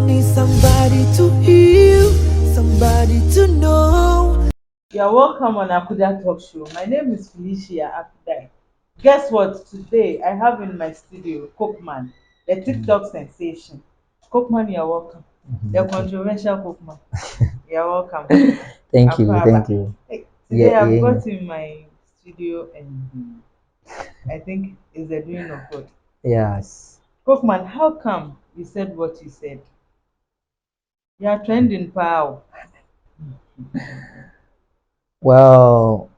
need somebody to heal, somebody to know. You're welcome on Akuda Talk Show. My name is Felicia Akudai. Guess what? Today I have in my studio Cokeman, the TikTok sensation. Cokeman, you're welcome. The Okay. controversial Cokeman. You're welcome. Thank you, thank Aquaba. you. Hey, Yeah, today I've yeah, got in my studio and I think it's the doing of God. yes. Cokeman, how come you said what you said? You are trending, pal. Well,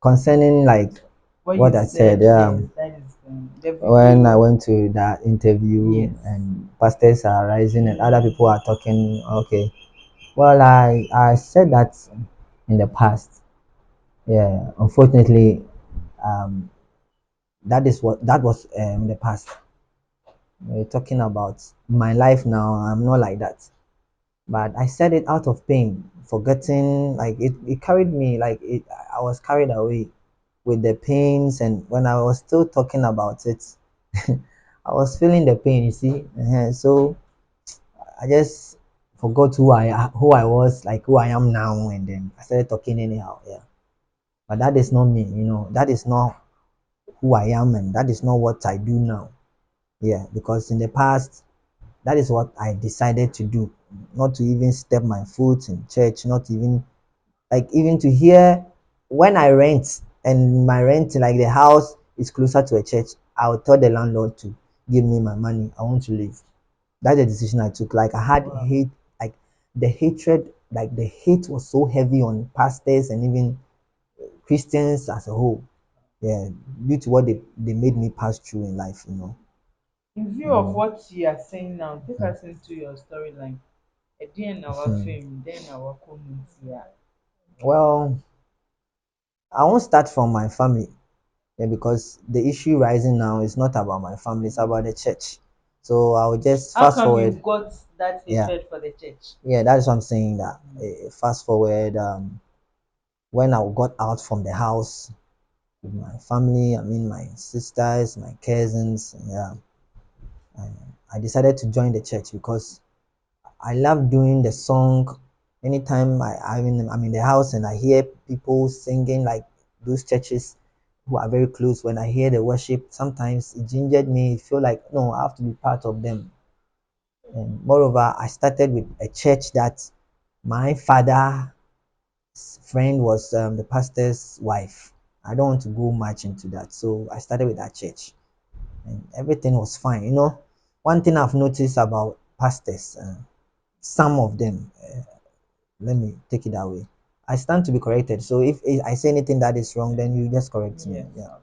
concerning like What what you I said, said, yeah, yes, that is the when I video. went to that interview Yes. and pastors are rising and other Mm. people are talking, okay. Well, I said that in the past. Yeah, unfortunately, um, that was in the past. We're talking about my life now. I'm not like that. But I said it out of pain, forgetting like it carried me like it I was carried away with the pains, and when I was still talking about it, I was feeling the pain, you see. So I just forgot who I was, like who I am now, and then I started talking anyhow, yeah. But that is not me, that is not who I am, and that is not what I do now. Yeah, because in the past that is what I decided to do, not to even step my foot in church, not even like even to hear when I rent and my rent, like the house is closer to a church, I'll tell the landlord to give me my money. I want to leave. That's the decision I took. Like I had Wow. hate, like the hatred, like the hate was so heavy on pastors and even Christians as a whole. Yeah, due to what they made me pass through in life. In view of Mm. what you are saying now, take us into your storyline. Again, our Mhm. fame, then our community. Yeah. Well, I won't start from my family. Yeah, because the issue rising now is not about my family, it's about the church. So I'll just How fast come you forward. got that Yeah, hatred for the church? yeah, that's what I'm saying. That Mm. fast forward, when I got out from the house with my family, I mean my sisters, my cousins, yeah, I, I decided to join the church because I love doing the song. Anytime I'm in the house and I hear people singing like those churches who are very close, when I hear the worship, sometimes it gingered me. It feel like no, I have to be part of them. And moreover, I started with a church that my father's friend was the pastor's wife. I don't want to go much into that, so I started with that church, and everything was fine. One thing I've noticed about pastors, some of them. Let me take it that way. I stand to be corrected. So if I say anything that is wrong, then you just correct me. Yes, Yeah. I'll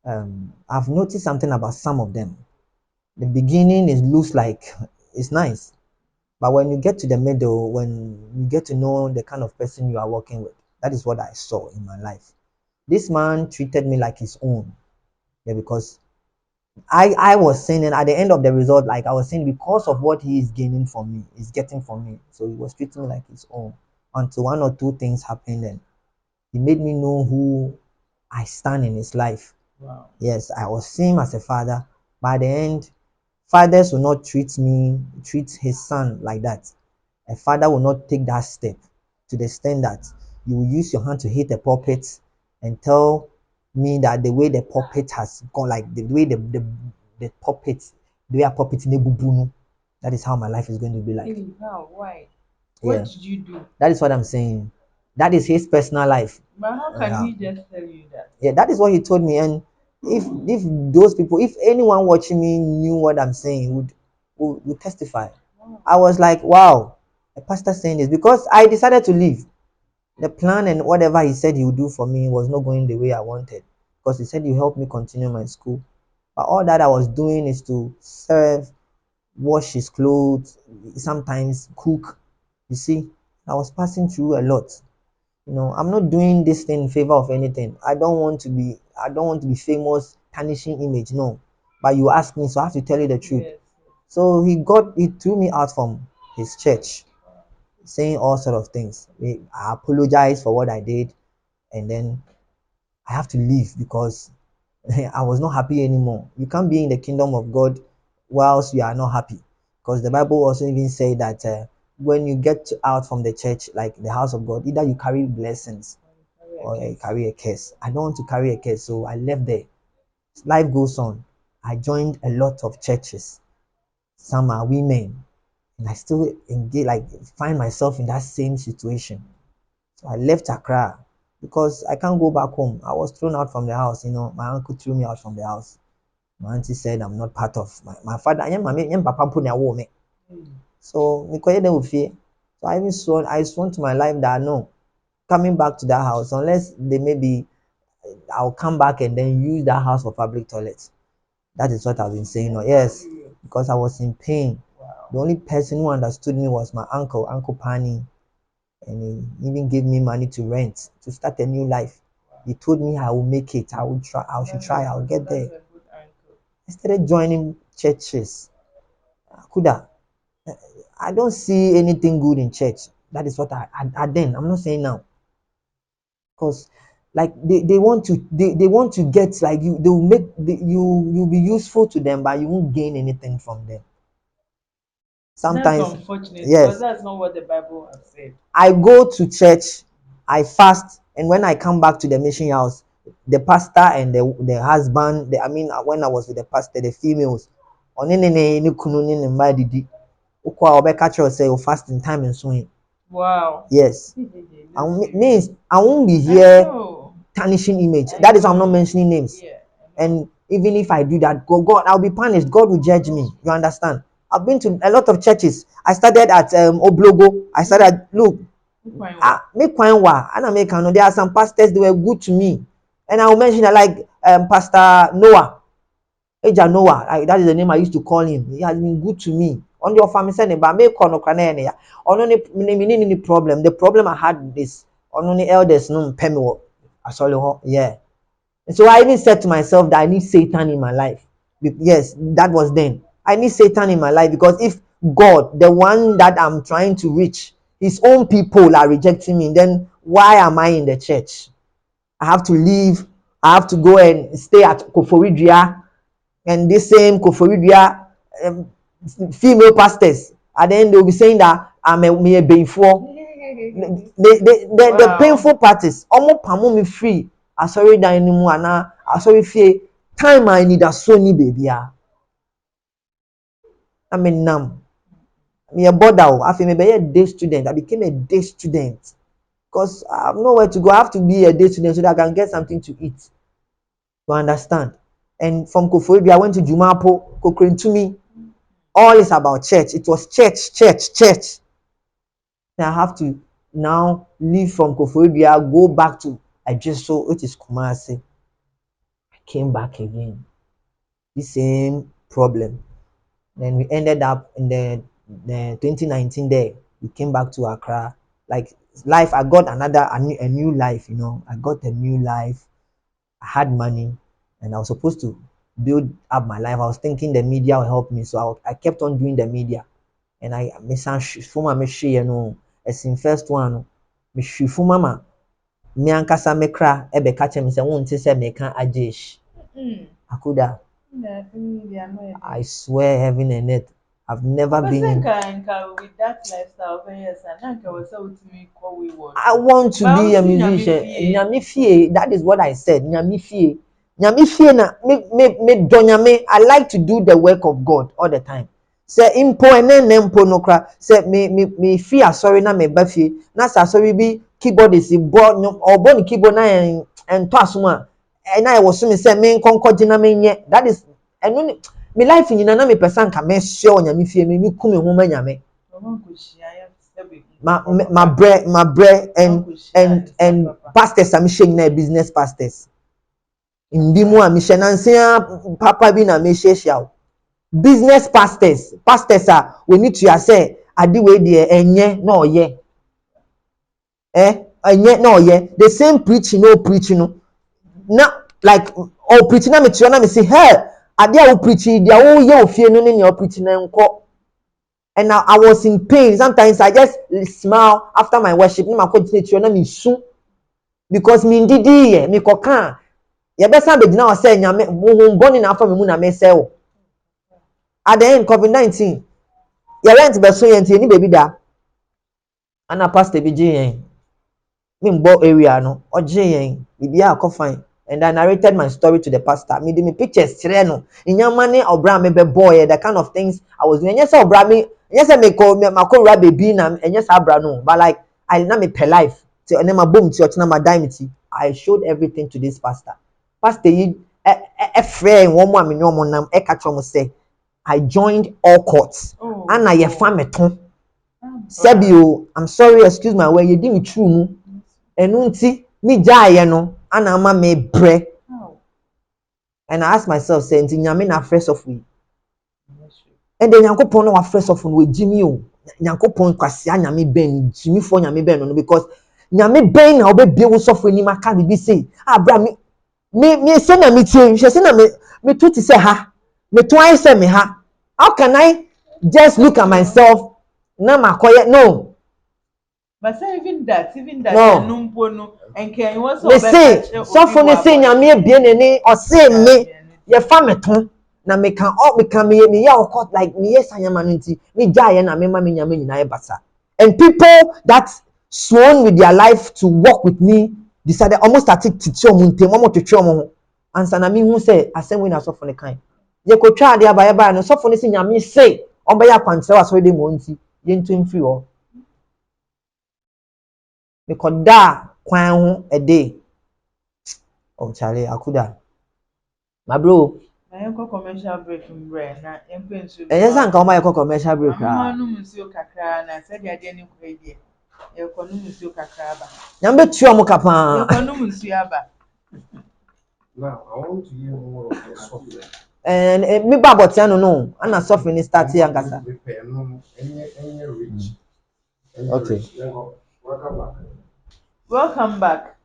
do that. I've noticed something about some of them. The beginning is looks like it's nice, but when you get to the middle, when you get to know the kind of person you are working with, that is what I saw in my life. This man treated me like his own. Yeah, because I was saying, and at the end of the result, like I was saying, because of what he is gaining from me, is getting from me. So he was treating me like his own. Until one or two things happened, and he made me know who I stand in his life. Wow. Yes, I was seeing him as a father. By the end, fathers will not treat his son like that. A father will not take that step to the extent that you will use your hand to hit a puppet and tell me that the way the puppet has gone, like the way the puppet, the way a puppet nebubu, that is how my life is going to be like. Hey, how? Why? What Yeah, did you do? that is what I'm saying. That is his personal life. But how can Yeah. he just tell you that? Yeah, that is what he told me. And if those people, if anyone watching me knew what I'm saying, would testify. Wow. I was like, wow, a pastor saying this, because I decided to leave. The plan and whatever he said he would do for me was not going the way I wanted, because he said you help me continue my school. But all that I was doing is to serve, wash his clothes, sometimes cook. You see, I was passing through a lot. I'm not doing this thing in favor of anything. I don't want to be famous, tarnishing image, no. But you ask me, so I have to tell you the truth. Yes. So he threw me out from his church, saying all sort of things. I apologized for what I did, and then I have to leave because I was not happy anymore. You can't be in the kingdom of God whilst you are not happy, because the Bible also even say that when you get out from the church, like the house of God, either you carry blessings or you carry a curse. I don't want to carry a curse, so I left there. Life goes on. I joined a lot of churches. Some are women, and I still engage, like find myself in that same situation. So I left Accra because I can't go back home. I was thrown out from the house. My uncle threw me out from the house. My auntie said I'm not part of my father. Papa put me. So so I sworn to my life that no, coming back to that house unless they maybe I'll come back and then use that house for public toilets. That is what I've been saying. No, yes, because I was in pain. The only person who understood me was my uncle, Uncle Pani, and he even gave me money to rent to start a new life. He told me I will make it. I will try. I should try. I'll get there. I started joining churches. Kuda, I don't see anything good in church. That is what I then. I'm not saying now, because like they want to they want to get like you. They will make you'll be useful to them, but you won't gain anything from them. That's Sometimes, unfortunate because yes, that's not what the Bible has said. I go to church, I fast, and when I come back to the mission house, the pastor and the husband, when I was with the pastor, the females, on any kunu ni mba didi, ukwa obeka church say you fast in time and so. Wow. Yes, means I won't be I here know. tarnishing image. I That is why I'm know. not mentioning names. Yeah. And even if I do that, God, I'll be punished. God will judge me. You understand? I've been to a lot of churches. I started at Oblogo. I started, look, make Kwanwa, and I make there are some pastors, they were good to me. And I'll mention like Pastor Noah. Eja Noah, that is the name I used to call him. He has been good to me. On your family, send but make kono kane ya. On any problem. The problem I had is on only elders no pemi. Yeah. And so I even said to myself that I need Satan in my life. Yes, that was then. I need Satan in my life because if God, the one that I'm trying to reach, his own people are rejecting me, then why am I in the church? I have to leave. I have to go and stay at Koforidria, and this same Koforidria female pastors. At the end, they'll be saying that I'm a before. The painful part is almost pamo me free. I sorry that anymore. I sorry fear time I need a Sony baby. I mean, me a border. I feel maybe a day student. I became a day student because I have nowhere to go. I have to be a day student so that I can get something to eat. You understand? And from Koforidua, I went to Jumapo, Cochrane to me. All is about church. It was church, church, church. Then I have to now leave from Koforidua, go back to Ajeso, which is Kumasi. I came back again. The same problem. Then we ended up in the 2019 there. We came back to Accra. Like life, I got a new life, I got a new life. I had money and I was supposed to build up my life. I was thinking the media will help me. So I kept on doing the media. And I miss Fuma Meshi, as in first one, Mishi Fumama, Miankasa Mekra, Ebe Kachem, say, won't say Meka Ajesh. Akuda. I swear heaven and earth. I've never been in. With that lifestyle, I want to be a musician. Nyamifie, that is what I said. Nyamifie. Nyamifie na me donyame. I like to do the work of God all the time. Say impo ene mpo no kra. Say me fear sorry na me bafie. Na sa sorry bi keyboard is bo no obo ni keyboard na en to asoma. And I was me say me nkonko gina me nye. That is eno me life nyina na me person ka me sure nyamifie me kume ho ma nyame. My bread and pastors I'm sharing na business pastors. Ndi mu a mission nansia papa bi na me share business pastors are we need to say ade we dey enye na oye enye na oye the same preaching no na like preaching na me try na me say hey ade a wo preaching dia wo ye ofie no ne o preaching na nko. And now I was in pain. Sometimes I just smile after my worship. Because me didi me koka. Ya besa be dina o say nyame mo boni na afa me mu na me say o. At the end, COVID-19, you went to the so any baby da. And a pastor BJ. Mimbo area no oje yen bibia akofan, and I narrated my story to the pastor. Me di me pictures kire no inyama ne obra me be boy, the kind of things I was doing. Yes, obra me, yes, me ko makora baby na yes abra no, but like I na me per life till ene ma boom till na ma dimity. I showed everything to this pastor. Pastor yi e friend one more me no mo nam e ka chomo say I joined all courts. And I yefa Sebio, I'm sorry, excuse my way, you didn't true. And unti me jaye no ana ama me bre. And I ask myself, say, nyame na fresh of we. And then Yankopon no fresh of we Jimmy o. Yankopon kwasia nyame ben, Jimmy for nyame ben no, because nyame ben na obe wo so for ni maka bi say, ah bra me say na me tie, she say na me to say ha. Me to I say me ha. How can I just look at myself na makoye no. But say even that No. no and can you also Me say so for me say nyame abie nene o say me ye fa me to na me kan me ya okot like me yes anyama no nti me jaye na me ma me nyame nyina e basa. And people that sworn with their life to walk with me decided almost started to tell me to tell me answer na me hu say asem we na so for the kind ye ko twa ade aba ye ba no so for ni say nyame say obeya kwantre wa so de mo nti ye ntu mfiri ho me koda kwan ho a day. Oh Charlie, akuda. My bro. I am commercial break from brand na empensu. Yes, I come my commercial break. Mama no musio kakra na said ya de ni kwa ide. E ko no musio kakra ba. Nyambe tuo mo kapa. E ko no musio aba. Now, I want to hear more of your software. And me ba botiano no. Ana software ni start here ngasa. Any rich. Okay. Welcome back. Welcome back.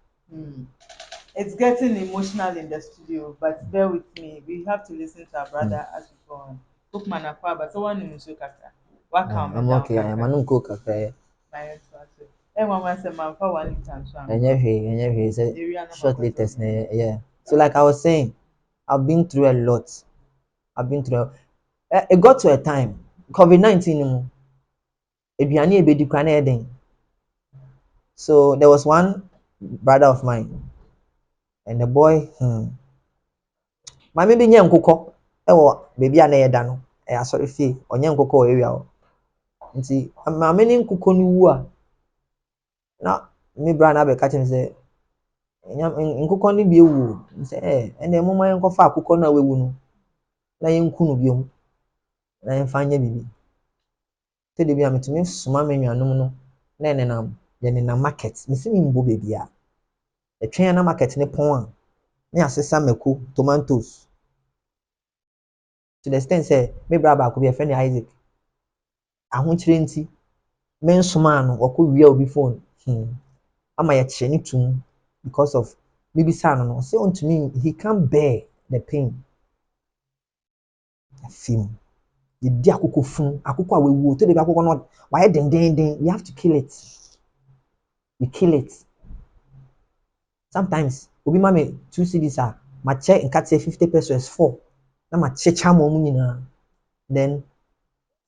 It's getting emotional in the studio, but bear with me. We have to listen to our brother as we go on. Cookman Apologizes, so one musio kakra. I'm okay. I'm anum ko kaka. Mama said, "Man, for one time, so Enye say short latest yeah. So like I was saying, I've been through a lot. It got to a time COVID-19 no. Eduane ebedi kwa na eden. So there was one brother of mine and the boy Mame bi nye nkokɔ ɛwɔ beebi a na yɛda no ɛyɛ asɔre fie ɔnyɛ nkokɔ wɔ area hɔ nti maame ne nkokɔ no wu a na me bra na abɛka kyerɛ me sɛ nkokɔ no bi ewu sɛ ɛnna moma yɛnkɔfa akokɔ no a wawu no na yɛnku no biom na yɛmfa nyɛ biribi sɛdeɛ bi a metumi soma me nuanom no na yɛnenam market mesi me mbɔ beebi a ɛtwɛn na market ne pɔn a ne asesa mako tomatoes to the extent say me bra baako bi friend Isaac ahokyere nti men soma no ɔkɔ wia obi phone ama yɛ kyerɛ ne tum because of maybe sa no say on to me he can't bear the pain film the di akoko fun akoko a wewu to de akoko no why den we have to kill it we kill it sometimes obi ma me 2 cedis a ma check nka 50 pesos 4 na ma checha mo mu nyina then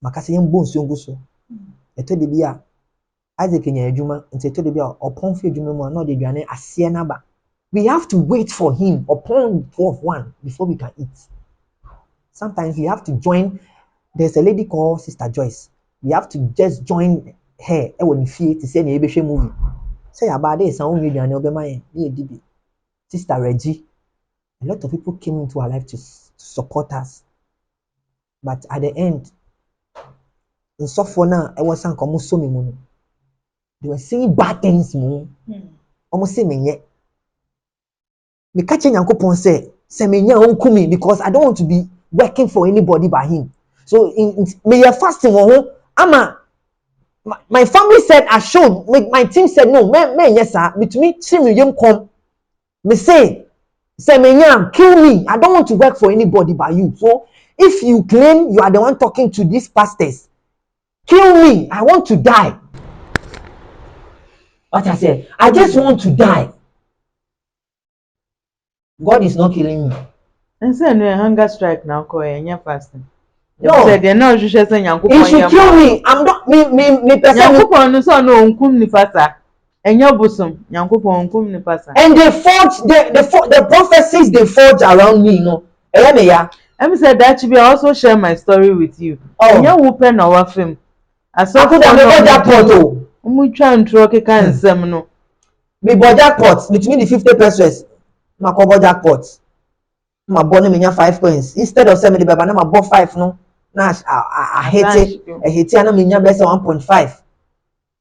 makasa yɛn bɔ nsuo ngu so ɛtɔ de bi a Isaac nya adwuma nti ɛtɔ de bi a ɔpɔn fi adwuma mu a na ɔde aduane aseɛ naba we have to wait for him upon 12 before we can eat sometimes we have to join there's a lady called Sister Joyce we have to just join her ɛwɔ ne fie te sɛ na yɛbɛhwɛ movie sɛ yɛaba ade san wɔn aduane ɔbɛma yɛn ne yɛdi bi Sister Reggie a lot of people came into our life to support us but at the end nsɔfoɔ na ɛwɔ san ka ɔmo so me mu no they were saying bad things mu ɔmo say menyɛ me ka kyerɛ Nyankopɔn sɛ menya ɔnku me because I don't want to be working for anybody but him so me yɛ fasting wɔ ho ama my family said I should my team said no menyɛ saa betumi kyerɛ me yam kɔm me say menya kill me I don't want to work for anybody but you so if you claim you are the one talking to these pastors kill me I want to die what I said I just want to die God is not killing me and say no hunger strike now call fasting No. Said they're not just saying He should kill me. I'm not me person. Nyankopon no so no nkum ni fasa. Enya bosom Nyankopon nkum ni fasa. And they forge the prophecies they forge around me, you know. Em said that should be also share my story with you. Enya wo pe na wa fam. Aso I could have bought jackpot o. Omu twa ntro keka nsem no. Me bought jackpot between the 50 pesos. Ma ko bought jackpot. Ma born me 5 coins. Instead of 70 baba na ma bought 5 no. Na I hate it. I hate it na me nya be 1.5.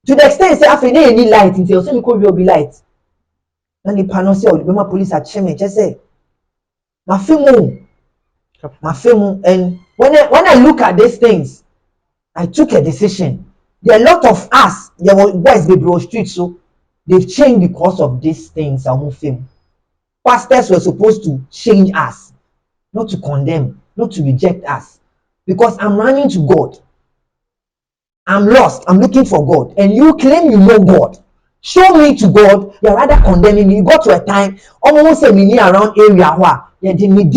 To the extent say afi na any light until so me ko be light. Na ni pano say o be ma police atche me che say. Ma film and when I look at these things, I took a decision. There are a lot of us, there were boys baby street, so they've changed because of these things. Film. Pastors were supposed to change us, not to condemn, not to reject us. Because I'm running to God. I'm lost. I'm looking for God. And you claim you know God. Show me to God. You're rather condemning me. You got to a time, almost a minute around area where you're doing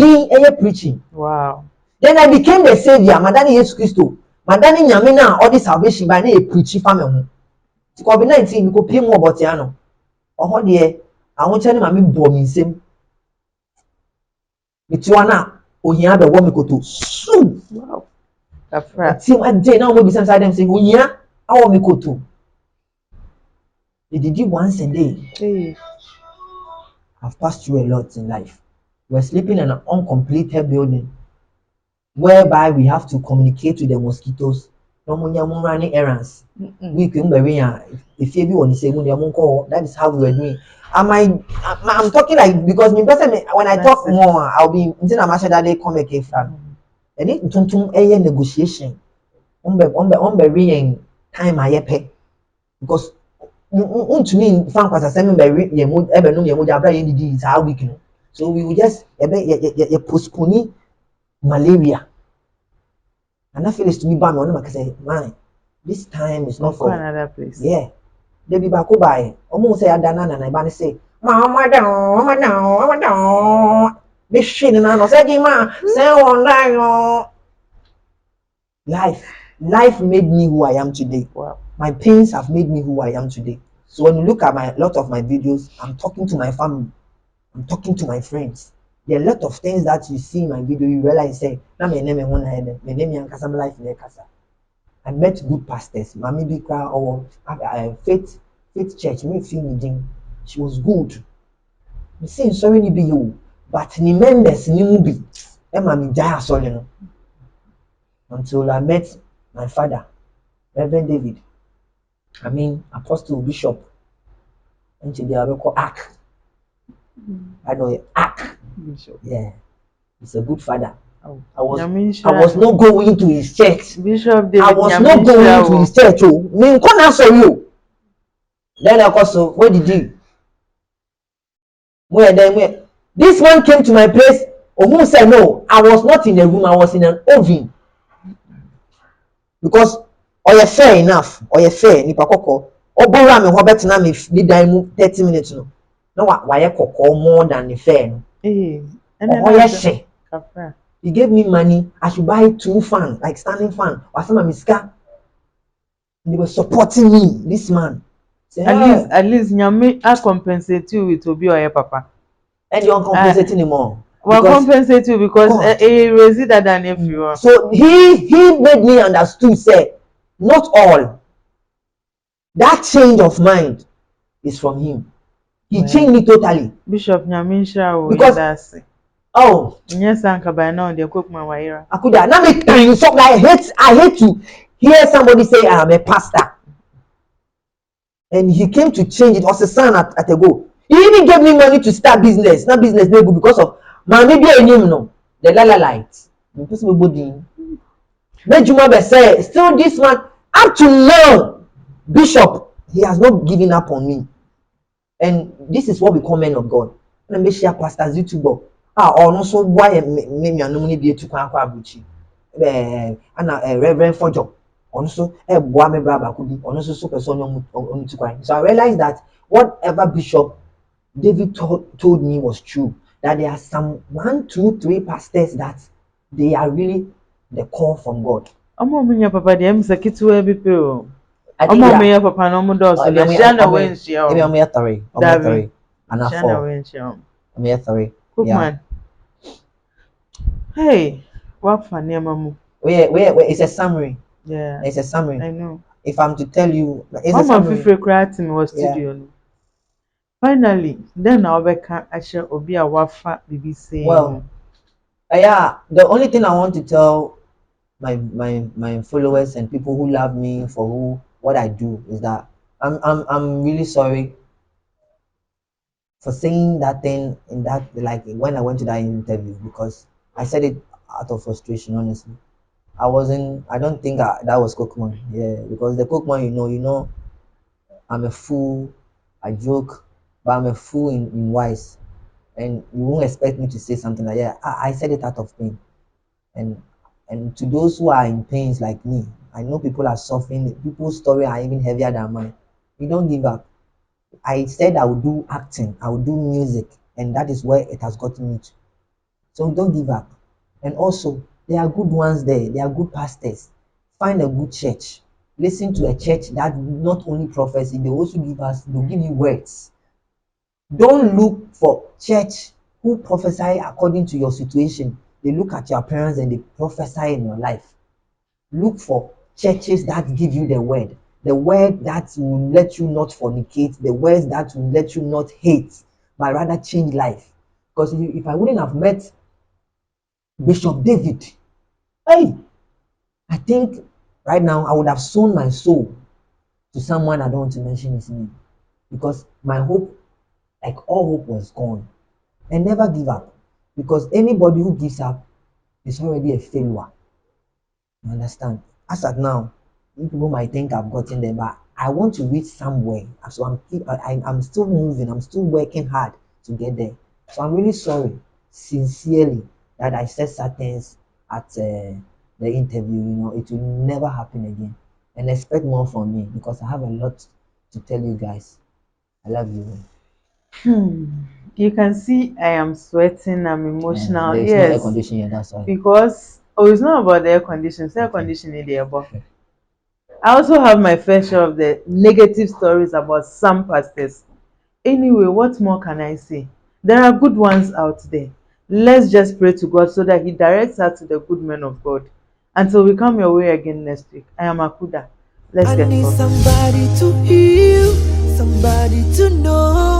preaching. Wow. Then I became the savior. Madani Jesus Christo. Madani Nyamina, all this salvation by a preaching family. To COVID-19, we could pay more about Yano. Oh, dear, I want to tell him I'm bombing him. Mituana, oh, he had a woman go to soon. Wow. That's right. Team I did now, maybe sometimes them say, oh, yeah, I want me go to. They did it once a day. Hey. I've passed through a lot in life. We're sleeping in an uncompleted building whereby we have to communicate with the mosquitoes. No running errands. We can be if you want to say that is how we were doing. I'm talking like because when I talk more, I'll be until I'm actually that they come again from. And it a negotiation. Time I pay because to me, fan was a semi by ever no is how we can. So we will just postpone malaria. And I feel it's to me bad money because say, man, this time is not for another place. Yeah. They be back by. Almost say Adana and I ban say, Mama down. This shit and I know say ma say online. Life made me who I am today. Wow. My pains have made me who I am today. So when you look at a lot of my videos, I'm talking to my family. I'm talking to my friends. There are a lot of things that you see in my video, you realize, say, my name is one head, my name is Kasam Life in Kasa. I met good pastors, Mami Bikra or Faith Church, me feel me ding. She was good. Me say sorry ni be you, but ni members ni mu bi. Emma mi jaya sorry no. Until I met my father, Reverend David. I mean Apostle Bishop. And they are called Ark. I know Ark. Bishop. Yeah, he's a good father. Oh. I was not going to his church. Bishop David I was not going to his church. Oh, me can't answer you. Then I also, where did you? Where? This man came to my place. Who said no? I was not in a room. I was in an oven. Because or you fair enough, or you fair. Nipa koko. Obora me ho betina me di dan 30 minutes no. No why koko more than the fair no. Eh. And he gave me money. I should buy 2 fans, like standing fan. Or some miska. They were supporting me. This man. Say, at least Nyame I compensate you with Obi or your papa. And you don't compensate anymore. Well, compensate you because he raised that than everyone. So he made me understood. Say, not all. That change of mind is from him. He changed me totally. Bishop Nyaminsha because yes, Anka by now they cook my waira. I could not make time. So I hate to hear somebody say I am a pastor. And he came to change. It was a son at a go. He even gave me money to start business. Not business no good because of maybe a name no. The lala light. Impossible body. Benjamin say still this man up to now, Bishop, he has not given up on me. And this is what we call men of God. Let me share pastors YouTuber. Also why me anomuni be to kwa abuchi. Reverend Fojo. Also boa me braba could be also super son on to cry. So I realized that whatever Bishop David told me was true. That there are some 1, 2, 3 pastors that they are really the call from God. Omo munya papa de em sekitiwa bi pe o. I think Omo yeah. munya papa no mo do so de hia na we nhia o. I'm here three. I'm here three. And a Hia na four. we nhia o. I'm here three. Cookman. Hey, what for nema mu? Wait, it's a summary. Yeah. It's a summary. I know. If I'm to tell you, it's a Mama summary. fifre cry to me was studio no. Finally, then I obeka ashe obi a wafa bibi say. Well, yeah, the only thing I want to tell my followers and people who love me for what I do is that I'm really sorry for saying that thing in that, like when I went to that interview, because I said it out of frustration. Honestly, I don't think that was Cookman. Yeah, because the Cookman, I'm a fool. I joke, but I'm a fool in wise, and you won't expect me to say something like, yeah, I said it out of pain. And to those who are in pains like me, I know people are suffering. People's story are even heavier than mine. You don't give up. I said I would do acting, I would do music, and that is where it has gotten me to. So don't give up. And also, there are good ones there. There are good pastors. Find a good church. Listen to a church that not only prophesy, they'll give you words. Don't look for church who prophesy according to your situation. They look at your appearance and they prophesy in your life. Look for churches that give you the word that will let you not fornicate, the words that will let you not hate, but rather change life. Because if I wouldn't have met Bishop David, hey, I think right now I would have sown my soul to someone I don't want to mention his name, because my hope, like all hope, was gone. And never give up, because anybody who gives up is already a failure. You understand? As at now, you people might think I've gotten there, but I want to reach somewhere. So I'm still moving. I'm still working hard to get there. So I'm really sorry, sincerely, that I said certain things at the interview. It will never happen again. And expect more from me, because I have a lot to tell you guys. I love you. You can see I am sweating, I'm emotional. There's no air Yes. conditioning here, that's why. Because it's not about the air condition, it's air conditioning there, but I also have my fair share of the negative stories about some pastors. Anyway, what more can I say? There are good ones out there. Let's just pray to God so that He directs us to the good men of God. Until we come your way again next week. I am Akuda. Let's I get need talking. somebody to heal, somebody to know.